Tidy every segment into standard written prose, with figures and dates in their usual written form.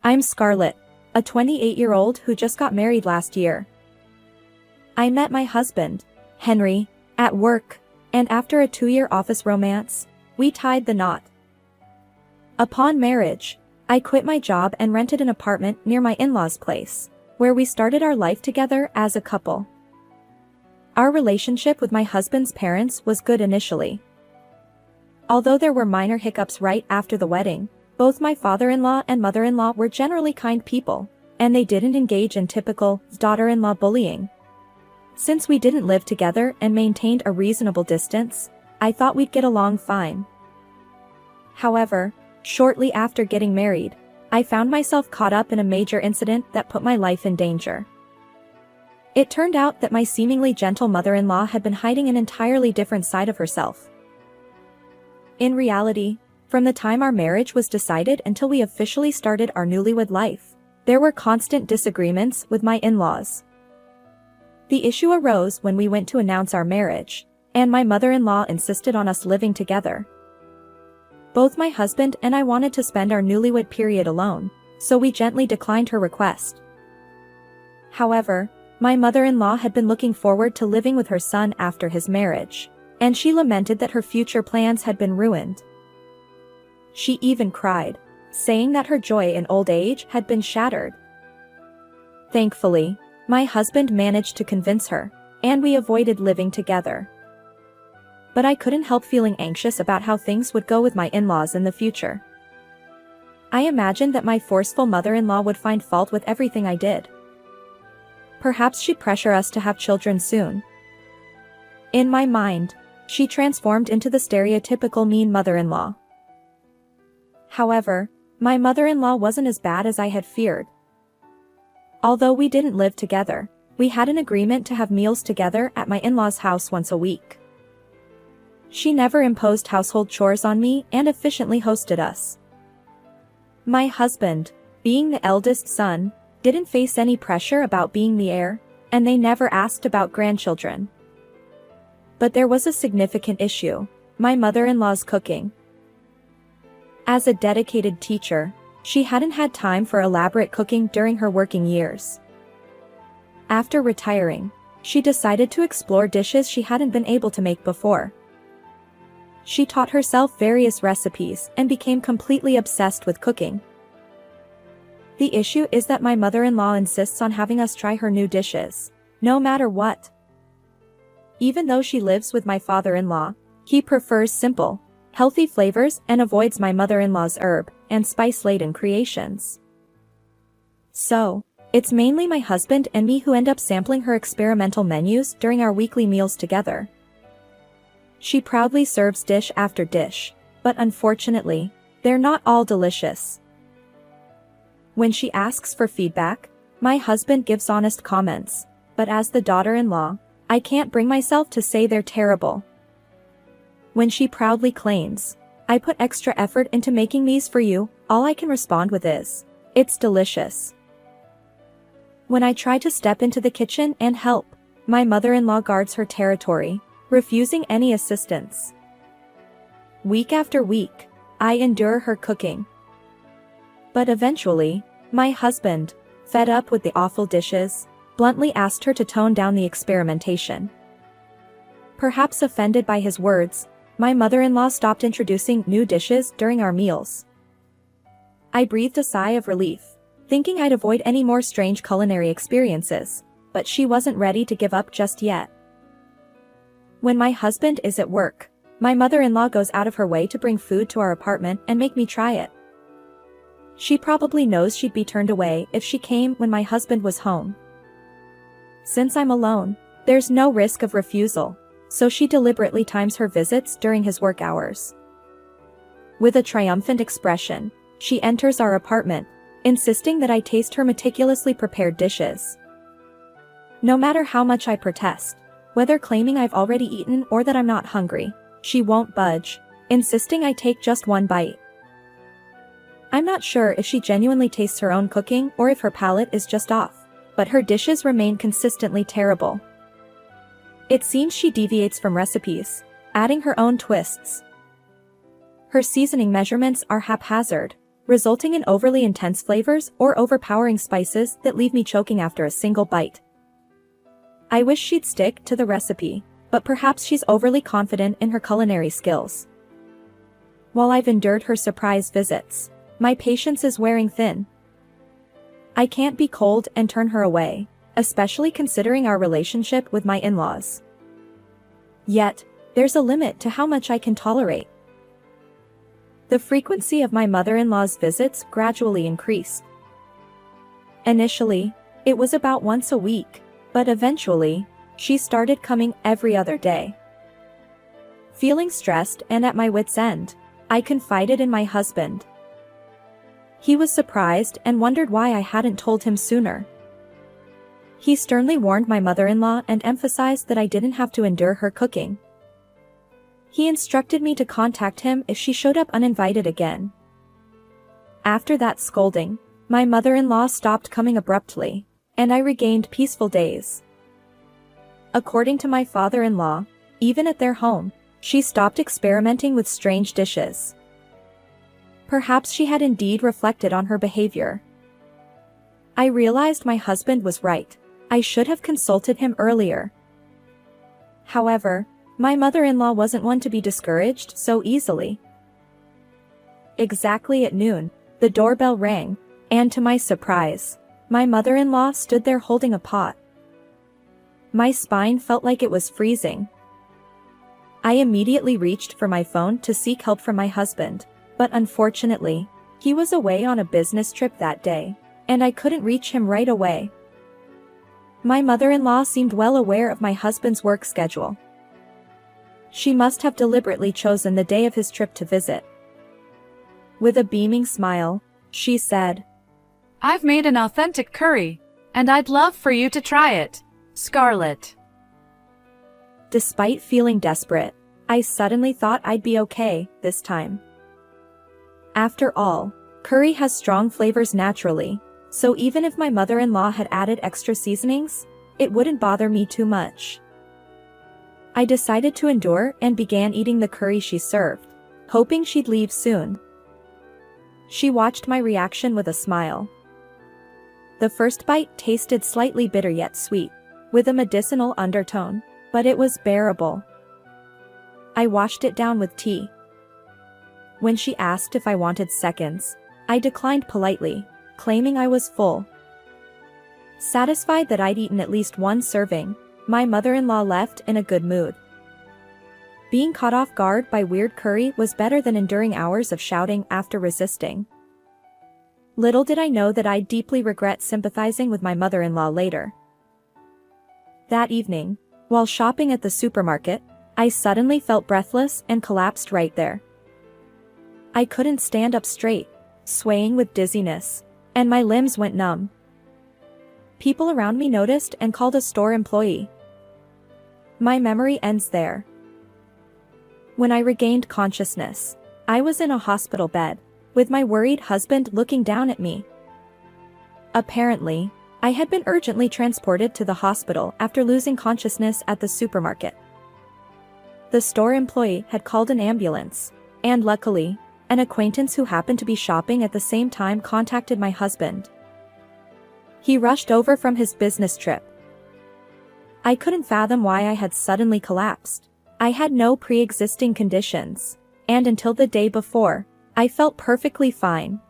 I'm Scarlett, a 28-year-old who just got married last year. I met my husband, Henry, at work, and after a 2-year office romance, we tied the knot. Upon marriage, I quit my job and rented an apartment near my in-laws' place, where we started our life together as a couple. Our relationship with my husband's parents was good initially. Although there were minor hiccups right after the wedding, both my father-in-law and mother-in-law were generally kind people, and they didn't engage in typical daughter-in-law bullying. Since we didn't live together and maintained a reasonable distance, I thought we'd get along fine. However, shortly after getting married, I found myself caught up in a major incident that put my life in danger. It turned out that my seemingly gentle mother-in-law had been hiding an entirely different side of herself. In reality, from the time our marriage was decided until we officially started our newlywed life, there were constant disagreements with my in-laws. The issue arose when we went to announce our marriage, and my mother-in-law insisted on us living together. Both my husband and I wanted to spend our newlywed period alone, so we gently declined her request. However, my mother-in-law had been looking forward to living with her son after his marriage, and she lamented that her future plans had been ruined. She even cried, saying that her joy in old age had been shattered. Thankfully, my husband managed to convince her, and we avoided living together. But I couldn't help feeling anxious about how things would go with my in-laws in the future. I imagined that my forceful mother-in-law would find fault with everything I did. Perhaps she'd pressure us to have children soon. In my mind, she transformed into the stereotypical mean mother-in-law. However, my mother-in-law wasn't as bad as I had feared. Although we didn't live together, we had an agreement to have meals together at my in-laws' house once a week. She never imposed household chores on me and efficiently hosted us. My husband, being the eldest son, didn't face any pressure about being the heir, and they never asked about grandchildren. But there was a significant issue: my mother-in-law's cooking. As a dedicated teacher, she hadn't had time for elaborate cooking during her working years. After retiring, she decided to explore dishes she hadn't been able to make before. She taught herself various recipes and became completely obsessed with cooking. The issue is that my mother-in-law insists on having us try her new dishes, no matter what. Even though she lives with my father-in-law, he prefers simple, healthy flavors and avoids my mother-in-law's herb and spice-laden creations. So, it's mainly my husband and me who end up sampling her experimental menus during our weekly meals together. She proudly serves dish after dish, but unfortunately, they're not all delicious. When she asks for feedback, my husband gives honest comments, but as the daughter-in-law, I can't bring myself to say they're terrible. When she proudly claims, "I put extra effort into making these for you," all I can respond with is, "It's delicious." When I try to step into the kitchen and help, my mother-in-law guards her territory, refusing any assistance. Week after week, I endure her cooking. But eventually, my husband, fed up with the awful dishes, bluntly asked her to tone down the experimentation. Perhaps offended by his words, my mother-in-law stopped introducing new dishes during our meals. I breathed a sigh of relief, thinking I'd avoid any more strange culinary experiences, but she wasn't ready to give up just yet. When my husband is at work, my mother-in-law goes out of her way to bring food to our apartment and make me try it. She probably knows she'd be turned away if she came when my husband was home. Since I'm alone, there's no risk of refusal, so she deliberately times her visits during his work hours. With a triumphant expression, she enters our apartment, insisting that I taste her meticulously prepared dishes. No matter how much I protest, whether claiming I've already eaten or that I'm not hungry, she won't budge, insisting I take just one bite. I'm not sure if she genuinely tastes her own cooking or if her palate is just off, but her dishes remain consistently terrible. It seems she deviates from recipes, adding her own twists. Her seasoning measurements are haphazard, resulting in overly intense flavors or overpowering spices that leave me choking after a single bite. I wish she'd stick to the recipe, but perhaps she's overly confident in her culinary skills. While I've endured her surprise visits, my patience is wearing thin. I can't be cold and turn her away, especially considering our relationship with my in-laws. Yet, there's a limit to how much I can tolerate. The frequency of my mother-in-law's visits gradually increased. Initially, it was about once a week, but eventually, she started coming every other day. Feeling stressed and at my wit's end, I confided in my husband. He was surprised and wondered why I hadn't told him sooner. He sternly warned my mother-in-law and emphasized that I didn't have to endure her cooking. He instructed me to contact him if she showed up uninvited again. After that scolding, my mother-in-law stopped coming abruptly, and I regained peaceful days. According to my father-in-law, even at their home, she stopped experimenting with strange dishes. Perhaps she had indeed reflected on her behavior. I realized my husband was right. I should have consulted him earlier. However, my mother-in-law wasn't one to be discouraged so easily. Exactly at noon, the doorbell rang, and to my surprise, my mother-in-law stood there holding a pot. My spine felt like it was freezing. I immediately reached for my phone to seek help from my husband, but unfortunately, he was away on a business trip that day, and I couldn't reach him right away. My mother-in-law seemed well aware of my husband's work schedule. She must have deliberately chosen the day of his trip to visit. With a beaming smile, she said, "I've made an authentic curry, and I'd love for you to try it, Scarlett." Despite feeling desperate, I suddenly thought I'd be okay this time. After all, curry has strong flavors naturally, so even if my mother-in-law had added extra seasonings, it wouldn't bother me too much. I decided to endure and began eating the curry she served, hoping she'd leave soon. She watched my reaction with a smile. The first bite tasted slightly bitter yet sweet, with a medicinal undertone, but it was bearable. I washed it down with tea. When she asked if I wanted seconds, I declined politely, claiming I was full. Satisfied that I'd eaten at least one serving, my mother-in-law left in a good mood. Being caught off guard by weird curry was better than enduring hours of shouting after resisting. Little did I know that I'd deeply regret sympathizing with my mother-in-law later. That evening, while shopping at the supermarket, I suddenly felt breathless and collapsed right there. I couldn't stand up straight, swaying with dizziness, and my limbs went numb. People around me noticed and called a store employee. My memory ends there. When I regained consciousness, I was in a hospital bed, with my worried husband looking down at me. Apparently, I had been urgently transported to the hospital after losing consciousness at the supermarket. The store employee had called an ambulance, and luckily, an acquaintance who happened to be shopping at the same time contacted my husband. He rushed over from his business trip. I couldn't fathom why I had suddenly collapsed. I had no pre-existing conditions, and until the day before, I felt perfectly fine.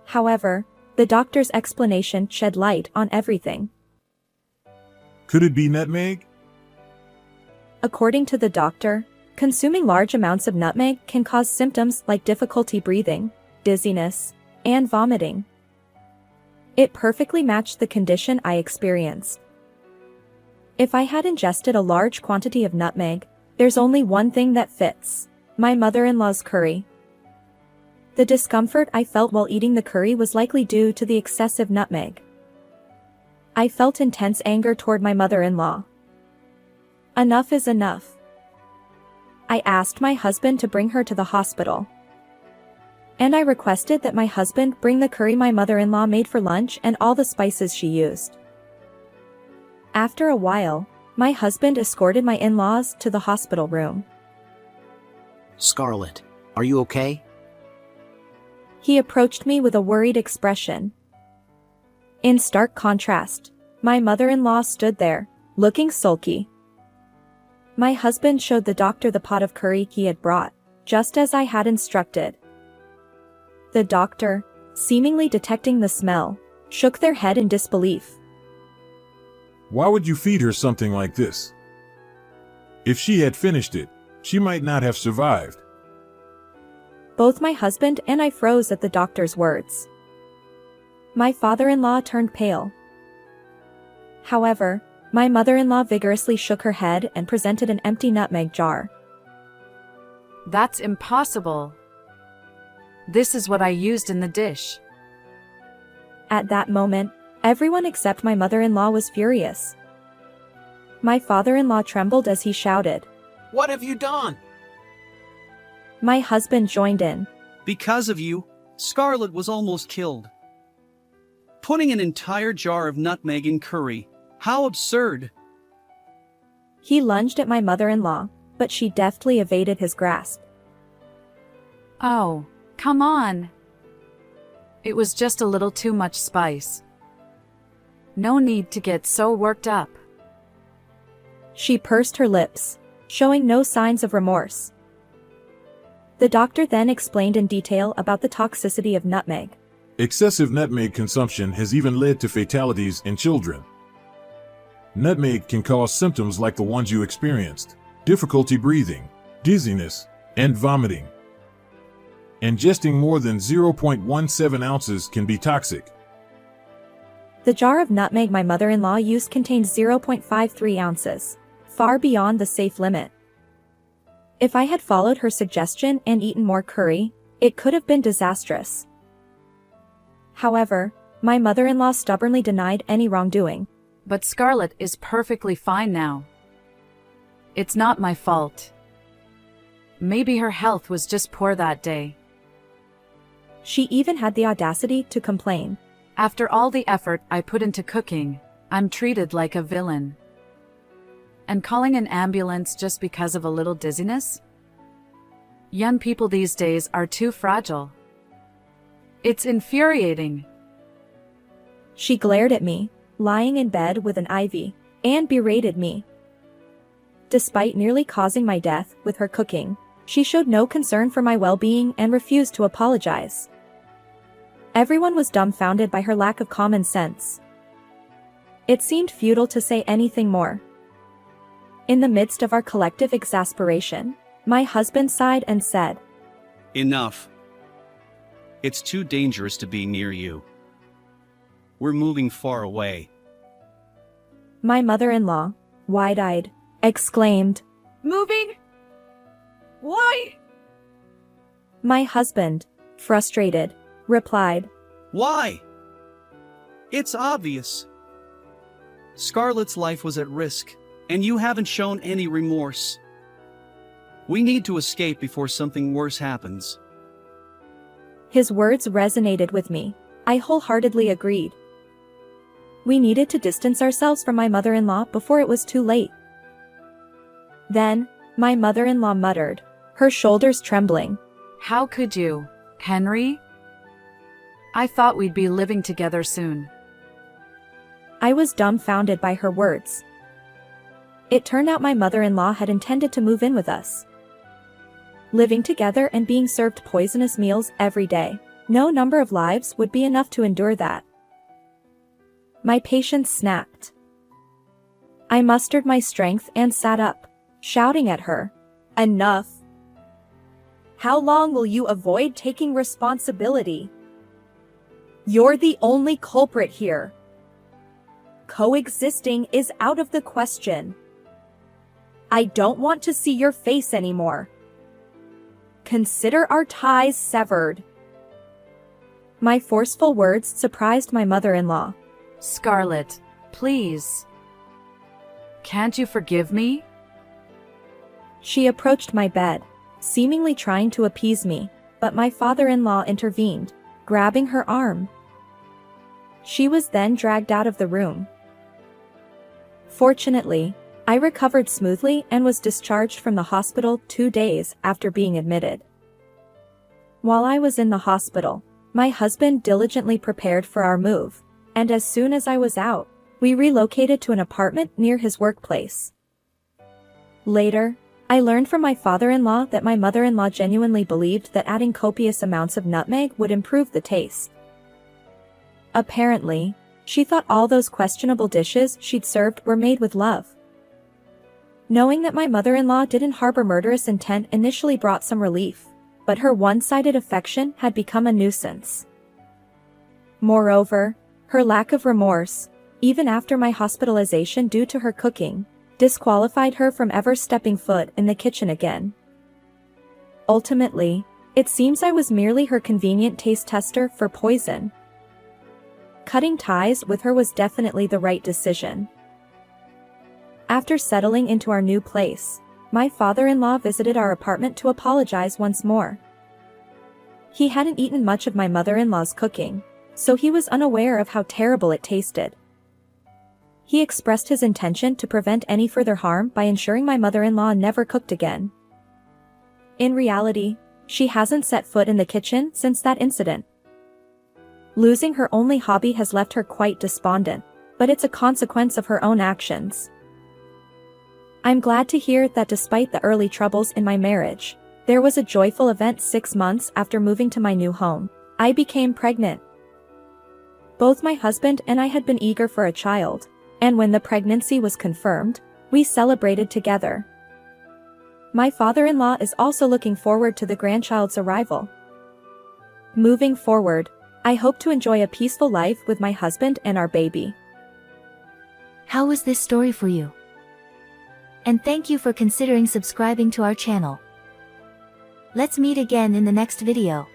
However, the doctor's explanation shed light on everything. Could it be nutmeg? According to the doctor, consuming large amounts of nutmeg can cause symptoms like difficulty breathing, dizziness, and vomiting. It perfectly matched the condition I experienced. If I had ingested a large quantity of nutmeg, there's only one thing that fits: my mother-in-law's curry. The discomfort I felt while eating the curry was likely due to the excessive nutmeg. I felt intense anger toward my mother-in-law. Enough is enough. I asked my husband to bring her to the hospital. And I requested that my husband bring the curry my mother-in-law made for lunch and all the spices she used. After a while, my husband escorted my in-laws to the hospital room. Scarlett, are you okay? He approached me with a worried expression. In stark contrast, my mother-in-law stood there, looking sulky. My husband showed the doctor the pot of curry he had brought, just as I had instructed. The doctor, seemingly detecting the smell, shook their head in disbelief. Why would you feed her something like this? If she had finished it, she might not have survived. Both my husband and I froze at the doctor's words. My father-in-law turned pale. However, my mother-in-law vigorously shook her head and presented an empty nutmeg jar. That's impossible. This is what I used in the dish. At that moment, everyone except my mother-in-law was furious. My father-in-law trembled as he shouted. What have you done? My husband joined in. Because of you, Scarlett was almost killed. Putting an entire jar of nutmeg in curry. How absurd! He lunged at my mother-in-law, but she deftly evaded his grasp. Oh, come on. It was just a little too much spice. No need to get so worked up. She pursed her lips, showing no signs of remorse. The doctor then explained in detail about the toxicity of nutmeg. Excessive nutmeg consumption has even led to fatalities in children. Nutmeg can cause symptoms like the ones you experienced: difficulty breathing, dizziness, and vomiting. Ingesting more than 0.17 ounces can be toxic. The jar of nutmeg my mother-in-law used contained 0.53 ounces, far beyond the safe limit. If I had followed her suggestion and eaten more curry, it could have been disastrous. However, my mother-in-law stubbornly denied any wrongdoing. But Scarlett is perfectly fine now. It's not my fault. Maybe her health was just poor that day. She even had the audacity to complain. After all the effort I put into cooking, I'm treated like a villain. And calling an ambulance just because of a little dizziness? Young people these days are too fragile. It's infuriating. She glared at me, lying in bed with an IV, and berated me. Despite nearly causing my death with her cooking, she showed no concern for my well-being and refused to apologize. Everyone was dumbfounded by her lack of common sense. It seemed futile to say anything more. In the midst of our collective exasperation, my husband sighed and said, Enough. It's too dangerous to be near you. We're moving far away. My mother-in-law, wide-eyed, exclaimed, Moving? Why? My husband, frustrated, replied, Why? It's obvious. Scarlett's life was at risk, and you haven't shown any remorse. We need to escape before something worse happens. His words resonated with me. I wholeheartedly agreed. We needed to distance ourselves from my mother-in-law before it was too late. Then, my mother-in-law muttered, her shoulders trembling. How could you, Henry? I thought we'd be living together soon. I was dumbfounded by her words. It turned out my mother-in-law had intended to move in with us. Living together and being served poisonous meals every day, no number of lives would be enough to endure that. My patience snapped. I mustered my strength and sat up, shouting at her, Enough! How long will you avoid taking responsibility? You're the only culprit here. Coexisting is out of the question. I don't want to see your face anymore. Consider our ties severed. My forceful words surprised my mother-in-law. Scarlett, please. Can't you forgive me? She approached my bed, seemingly trying to appease me, but my father-in-law intervened, grabbing her arm. She was then dragged out of the room. Fortunately, I recovered smoothly and was discharged from the hospital 2 days after being admitted. While I was in the hospital, My husband diligently prepared for our move, and as soon as I was out, we relocated to an apartment near his workplace. Later, I learned from my father-in-law that my mother-in-law genuinely believed that adding copious amounts of nutmeg would improve the taste. Apparently, she thought all those questionable dishes she'd served were made with love. Knowing that my mother-in-law didn't harbor murderous intent initially brought some relief, but her one-sided affection had become a nuisance. Moreover, her lack of remorse, even after my hospitalization due to her cooking, disqualified her from ever stepping foot in the kitchen again. Ultimately, it seems I was merely her convenient taste tester for poison. Cutting ties with her was definitely the right decision. After settling into our new place, my father-in-law visited our apartment to apologize once more. He hadn't eaten much of my mother-in-law's cooking, so he was unaware of how terrible it tasted. He expressed his intention to prevent any further harm by ensuring my mother-in-law never cooked again. In reality, she hasn't set foot in the kitchen since that incident. Losing her only hobby has left her quite despondent, but it's a consequence of her own actions. I'm glad to hear that despite the early troubles in my marriage, there was a joyful event 6 months after moving to my new home. I became pregnant. Both my husband and I had been eager for a child, and when the pregnancy was confirmed, we celebrated together. My father-in-law is also looking forward to the grandchild's arrival. Moving forward, I hope to enjoy a peaceful life with my husband and our baby. How was this story for you? And thank you for considering subscribing to our channel. Let's meet again in the next video.